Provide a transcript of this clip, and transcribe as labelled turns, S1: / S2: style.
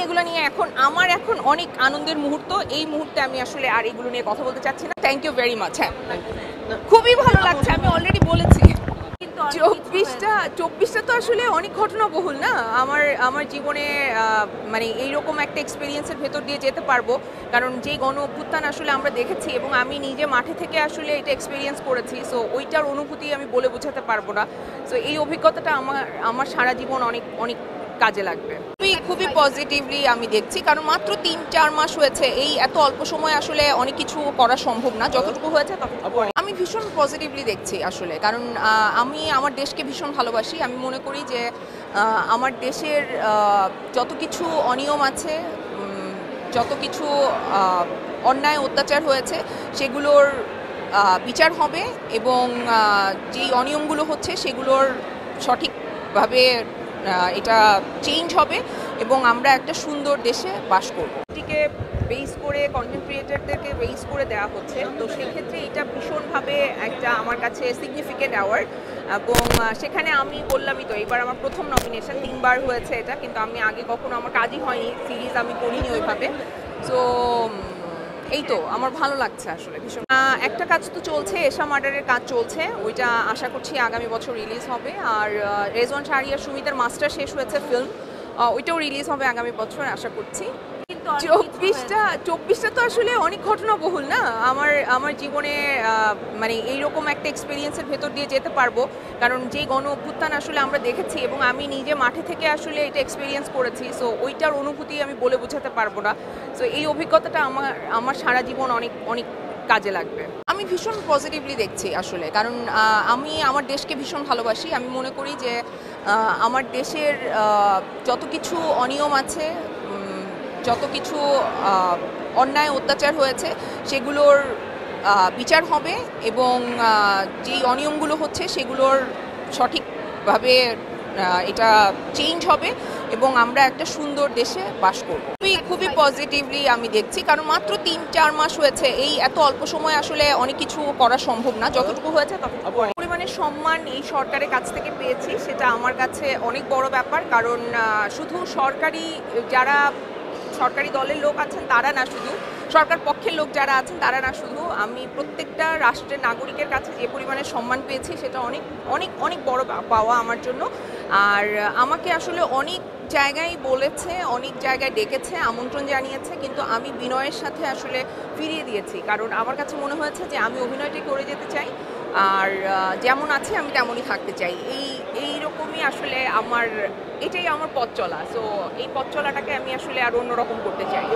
S1: এগুলো নিয়ে এখন অনেক আনন্দের মুহূর্ত। এই মুহূর্তে আমি আসলে আর এগুলো নিয়ে কথা বলতে চাচ্ছি না। Thank you very much. হ্যাঁ, খুবই ভালো লাগছে, আমি অলরেডি বলেছি। 24টা তো আসলে অনেক ঘটনাবহুল না। আমার জীবনে মানে এইরকম একটা এক্সপিরিয়েন্সের ভেতর দিয়ে যেতে পারবো, কারণ যে গণ অভ্যুত্থান আসলে আমরা দেখেছি এবং আমি নিজে মাঠে থেকে আসলে এটা এক্সপিরিয়েন্স করেছি। সো ওইটার অনুভূতি আমি বলে বোঝাতে পারবো না। সো এই অভিজ্ঞতাটা আমার সারা জীবন অনেক অনেক কাজে লাগবে। খুবই পজিটিভলি আমি দেখছি, কারণ মাত্র 3-4 মাস হয়েছে। এই এত অল্প সময় আসলে অনেক কিছু করা সম্ভব না, যতটুকু হয়েছে ততটুকু। আমি ভীষণ পজিটিভলি দেখছি আসলে, কারণ আমি আমার দেশকে ভীষণ ভালোবাসি। আমি মনে করি যে আমার দেশের যত কিছু অনিয়ম আছে, যত কিছু অন্যায় অত্যাচার হয়েছে, সেগুলোর বিচার হবে এবং যেই অনিয়মগুলো হচ্ছে সেগুলোর সঠিকভাবে এটা চেঞ্জ হবে এবং আমরা একটা সুন্দর দেশে বাস করব। এটিকে বেস করে কন্টেন্ট ক্রিয়েটরদেরকে বেস করে দেওয়া হচ্ছে, তো সেক্ষেত্রে এটা ভীষণভাবে একটা আমার কাছে সিগনিফিকেন্ট অ্যাওয়ার্ড। এবং সেখানে আমি বললামই তো, এবার আমার প্রথম নমিনেশন, 3বার হয়েছে এটা, কিন্তু আমি আগে কখনো আমার কাজই হয়নি, সিরিজ আমি করিনি ওইভাবে। সো এই তো আমার ভালো লাগছে আসলে ভীষণ। একটা কাজ তো চলছে, এশা মার্ডারের কাজ চলছে, ওইটা আশা করছি আগামী বছর রিলিজ হবে। আর রেজওয়ান শাহরিয়ার সুমিতার মাস্টার শেষ হয়েছে ফিল্ম, ওইটাও রিলিজ হবে আগামী বছর আশা করছি। 24টা তো আসলে অনেক ঘটনাবহুল না। আমার জীবনে মানে এইরকম একটা এক্সপিরিয়েন্সের ভেতর দিয়ে যেতে পারবো, কারণ যে গণ অভ্যুত্থান আসলে আমরা দেখেছি এবং আমি নিজে মাঠে থেকে আসলে এটা এক্সপিরিয়েন্স করেছি। সো ওইটার অনুভূতি আমি বলে বোঝাতে পারবো না। সো এই অভিজ্ঞতাটা আমার সারা জীবন অনেক অনেক কাজে লাগবে। আমি ভীষণ পজিটিভলি দেখছি আসলে, কারণ আমি আমার দেশকে ভীষণ ভালোবাসি। আমি মনে করি যে আমার দেশের যত কিছু অনিয়ম আছে, যত কিছু অন্যায় অত্যাচার হয়েছে, সেগুলোর বিচার হবে এবং যেই অনিয়মগুলো হচ্ছে সেগুলোর সঠিকভাবে এটা চেঞ্জ হবে এবং আমরা একটা সুন্দর দেশে বাস করব। খুবই পজিটিভলি আমি দেখছি, কারণ মাত্র 3-4 মাস হয়েছে। এই এত অল্প সময় আসলে অনেক কিছু করা সম্ভব না, যতটুকু হয়েছে ততটুকু। পরিমাণে সম্মান এই সরকারের কাছ থেকে পেয়েছি, সেটা আমার কাছে অনেক বড় ব্যাপার। কারণ শুধু সরকারি দলের লোক আছেন তারা না, শুধু সরকার পক্ষের লোক যারা আছেন তারা না, শুধু আমি প্রত্যেকটা রাষ্ট্রের নাগরিকের কাছে যে পরিমাণে সম্মান পেয়েছি, সেটা অনেক অনেক অনেক বড় পাওয়া আমার জন্য। আর আমাকে আসলে অনেক জায়গায় বলেছে, অনেক জায়গায় ডেকেছে, আমন্ত্রণ জানিয়েছে, কিন্তু আমি বিনয়ের সাথে আসলে ফিরিয়ে দিয়েছি। কারণ আমার কাছে মনে হয়েছে যে আমি অভিনয়টাই করে যেতে চাই, আর যেমন আছে আমি তেমনই থাকতে চাই। এইরকমই আসলে এটাই আমার পথ চলা। সো এই পথ চলাটাকে আমি আসলে আর অন্যরকম করতে চাই।